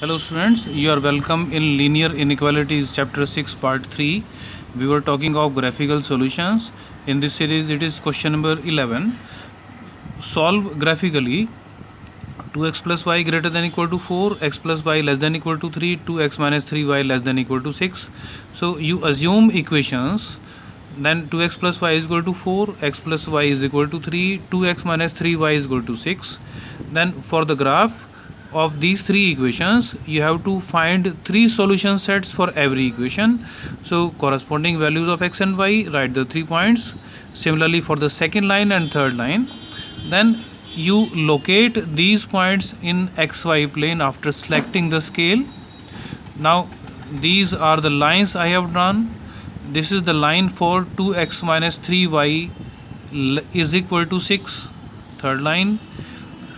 Hello students, you are welcome in Linear Inequalities chapter 6 part 3. We were talking of graphical solutions. In this series it is question number 11. Solve graphically 2x plus y greater than equal to 4, x plus y less than equal to 3, 2x minus 3y less than equal to 6. So you assume equations, then 2x plus y is equal to 4, x plus y is equal to 3, 2x minus 3y is equal to 6. Then for the graph of these three equations, you have to find three solution sets for every equation. So corresponding values of x and y, write the 3 points. Similarly for the second line and third line. Then you locate these points in xy plane after selecting the scale. Now these are the lines I have drawn. This is the line for 2x minus 3y is equal to 6, third line,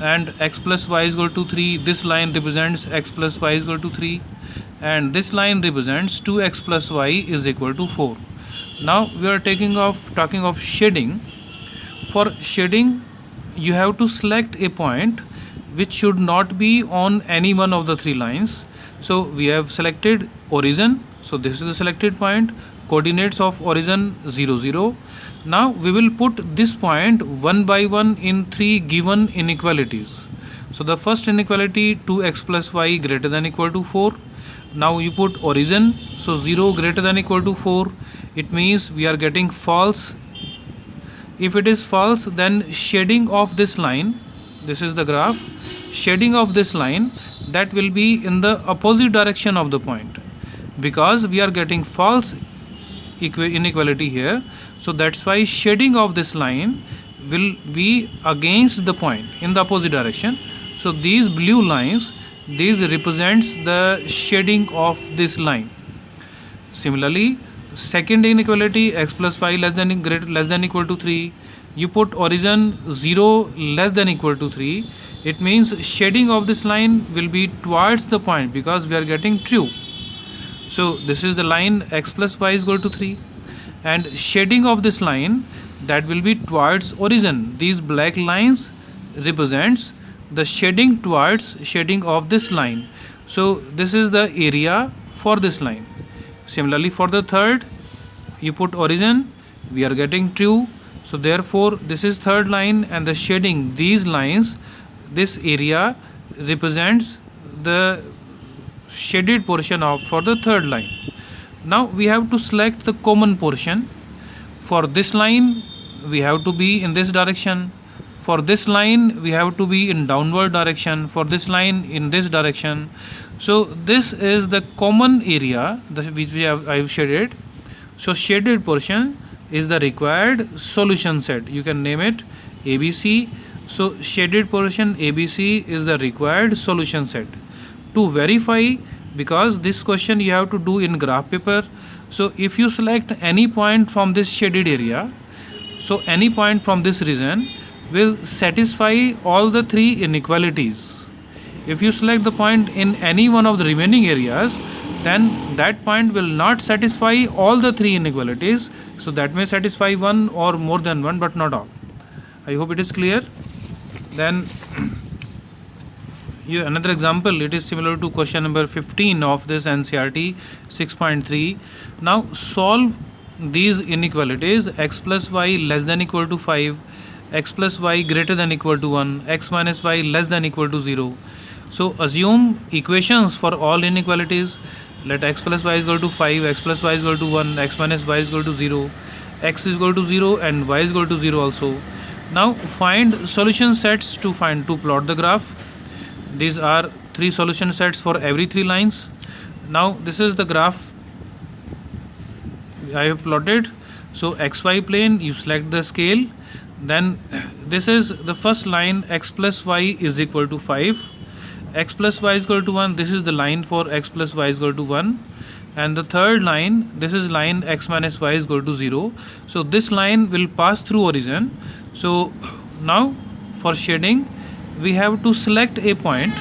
and x plus y is equal to 3. This line represents x plus y is equal to 3, and this line represents 2x plus y is equal to 4. Now we are talking of shading. For shading, you have to select a point which should not be on any one of the three lines. So we have selected origin, so this is the selected point, coordinates of origin 0 0. Now we will put this point one by one in three given inequalities. So the first inequality, 2x plus y greater than equal to 4. Now you put origin, so 0 greater than equal to 4. It means we are getting false. If it is false, then shading of this line, this is the graph, shading of this line, that will be in the opposite direction of the point, because we are getting false inequality here. So that's why shading of this line will be against the point in the opposite direction. So these blue lines, these represents the shading of this line. Similarly, second inequality, x plus y less than equal to 3, you put origin 0 less than equal to 3. It means shading of this line will be towards the point, because we are getting true. So this is the line x plus y is equal to 3, and shading of this line, that will be towards origin. These black lines represents the shading towards shading of this line. So this is the area for this line. Similarly for the third, you put origin, we are getting true. So therefore this is third line, and the shading, these lines, this area represents the shaded portion of for the third line. Now we have to select the common portion. For this line we have to be in this direction, for this line we have to be in downward direction, for this line in this direction. So this is the common area which I have shaded. So shaded portion is the required solution set. You can name it ABC. So shaded portion ABC is the required solution set. To verify, because this question you have to do in graph paper, so if you select any point from this shaded area, so any point from this region will satisfy all the three inequalities. If you select the point in any one of the remaining areas, then that point will not satisfy all the three inequalities. So that may satisfy one or more than one, but not all. I hope it is clear. Then another example, it is similar to question number 15 of this NCERT 6.3. Now solve these inequalities, x plus y less than equal to 5, x plus y greater than equal to 1, x minus y less than equal to 0. So assume equations for all inequalities. Let x plus y is equal to 5, x plus y is equal to 1, x minus y is equal to 0, x is equal to 0, and y is equal to 0 also. Now find solution sets to plot the graph. These are three solution sets for every three lines. Now this is the graph I have plotted. So xy plane, you select the scale. Then this is the first line, x plus y is equal to 5, x plus y is equal to 1. This is the line for x plus y is equal to 1. And the third line, this is line x minus y is equal to 0. So this line will pass through origin. So now for shading, we have to select a point.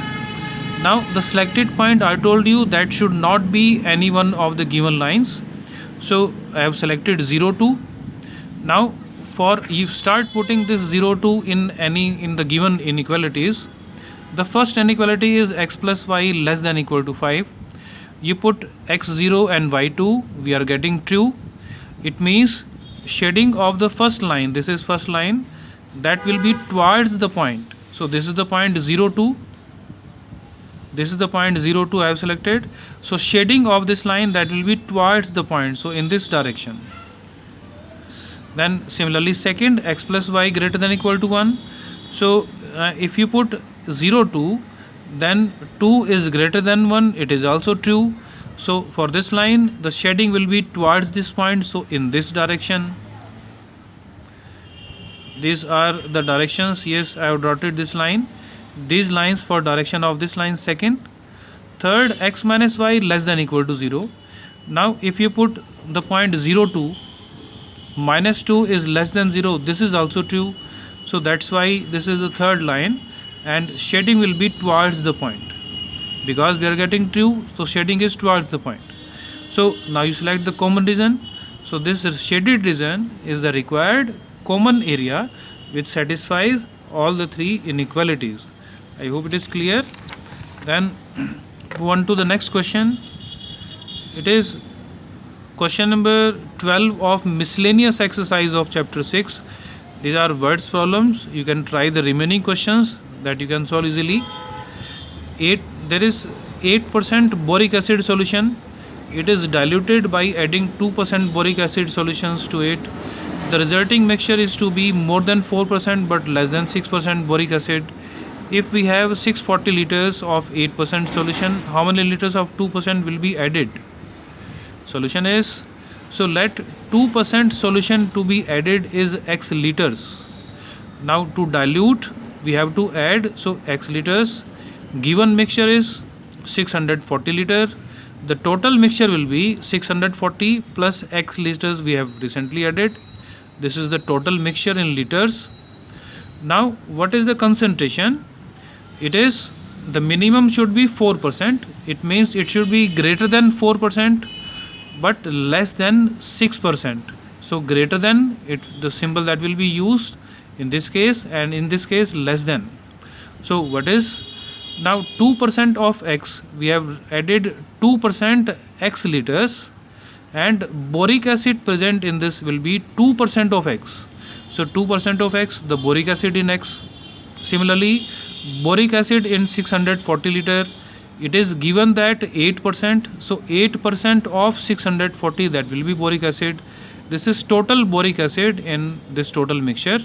Now the selected point, I told you, that should not be any one of the given lines. So I have selected 0 2. Now for you start putting this 0 2 in the given inequalities, The first inequality is x plus y less than equal to 5. You put x0 and y2, we are getting true. It means shading of the first line, this is first line, that will be towards the point. So this is the point 02. This is the point 02 I have selected. So shading of this line, that will be towards the point, so in this direction. Then similarly second, x plus y greater than equal to 1. So if you put 02, then 2 is greater than 1, it is also true. So for this line, the shading will be towards this point, so in this direction. These are the directions. Yes, I have dotted this line. These lines for direction of this line. Second. Third, x minus y less than equal to 0. Now if you put the point 02, minus 2 is less than 0, this is also true. So that's why this is the third line, and shading will be towards the point. Because we are getting true, so shading is towards the point. So now you select the common region. So this shaded region is the required common area which satisfies all the three inequalities. I hope it is clear. Then move on to the next question. It is question number 12 of miscellaneous exercise of chapter 6. These are words problems. You can try the remaining questions that you can solve easily. There is 8% boric acid solution. It is diluted by adding 2% boric acid solutions to it. The resulting mixture is to be more than 4% but less than 6% boric acid. If we have 640 liters of 8% solution, how many liters of 2% will be added? Solution is, so let 2% solution to be added is x liters. Now to dilute, we have to add, so x liters. Given mixture is 640 liter. The total mixture will be 640 plus x liters we have recently added. This is the total mixture in liters. Now what is the concentration? It is, the minimum should be 4%. It means it should be greater than 4% but less than 6%. So greater than, the symbol that will be used in this case, and in this case less than. So what is, now 2% of x, we have added 2% x liters, and boric acid present in this will be 2% of x. So 2% of x, the boric acid in x. Similarly, boric acid in 640 liter, it is given that 8%. So 8% of 640, that will be boric acid. This is total boric acid in this total mixture,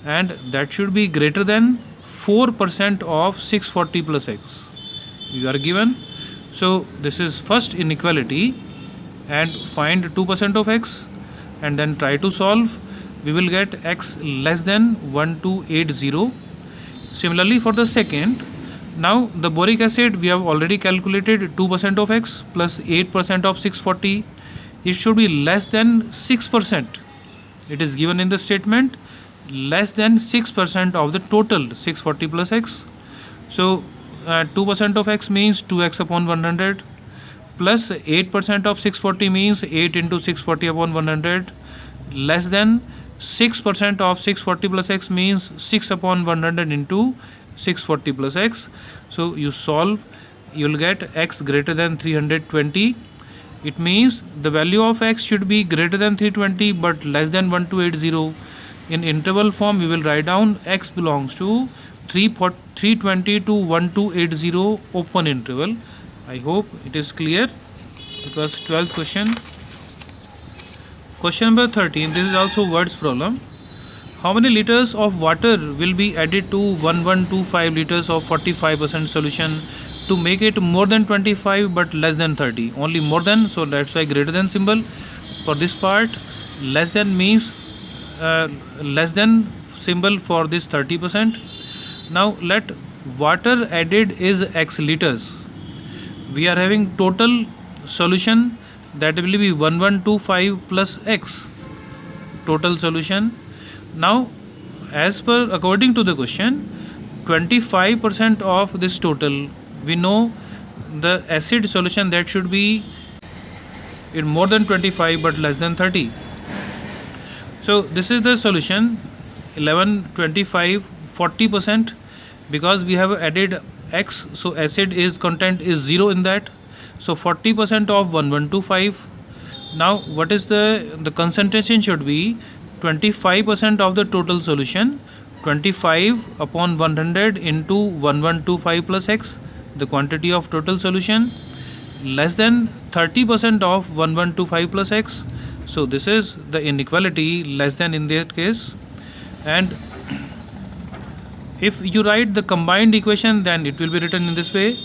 and that should be greater than 4% of 640 plus x. You are given. So this is first inequality, and find 2% of x and then try to solve. We will get x less than 1280. Similarly for the second, now the boric acid we have already calculated 2% of x plus 8% of 640. It should be less than 6%. It is given in the statement, less than 6% of the total 640 plus x. So 2% of x means 2x upon 100 plus 8% of 640 means 8 into 640 upon 100, less than 6% of 640 plus x means 6 upon 100 into 640 plus x. So you solve, you will get x greater than 320. It means the value of x should be greater than 320 but less than 1280. In interval form, we will write down x belongs to 320 to 1280 open interval. I hope it is clear. It was 12th question. Question number 13. This is also words problem. How many liters of water will be added to 1125 liters of 45% solution to make it more than 25 but less than 30? Only more than, so that's why greater than symbol. For this part, less than means less than symbol for this 30%. Now let water added is x liters. We are having total solution that will be 1125 plus x, total solution. Now as per according to the question, 25% of this total, we know the acid solution that should be in more than 25 but less than 30. So this is the solution, 1125 40%, because we have added x, so acid is content is 0 in that. So 40% of 1125. Now what is the concentration should be 25% of the total solution. 25 upon 100 into 1125 plus x, the quantity of total solution, less than 30% of 1125 plus x. So this is the inequality less than in that case. And if you write the combined equation, then it will be written in this way.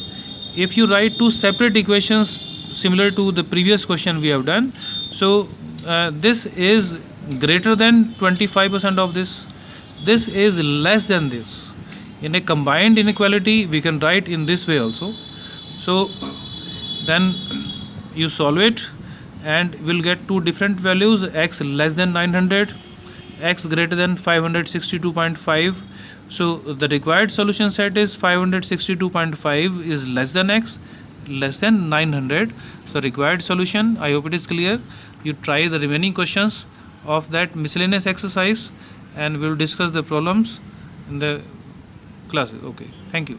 If you write two separate equations similar to the previous question we have done, so this is greater than 25% of this is less than this. In a combined inequality we can write in this way also. So then you solve it and we'll get two different values, x less than 900, x greater than 562.5. So the required solution set is 562.5 is less than x, less than 900. So required solution, I hope it is clear. You try the remaining questions of that miscellaneous exercise and we will discuss the problems in the classes. Okay, thank you.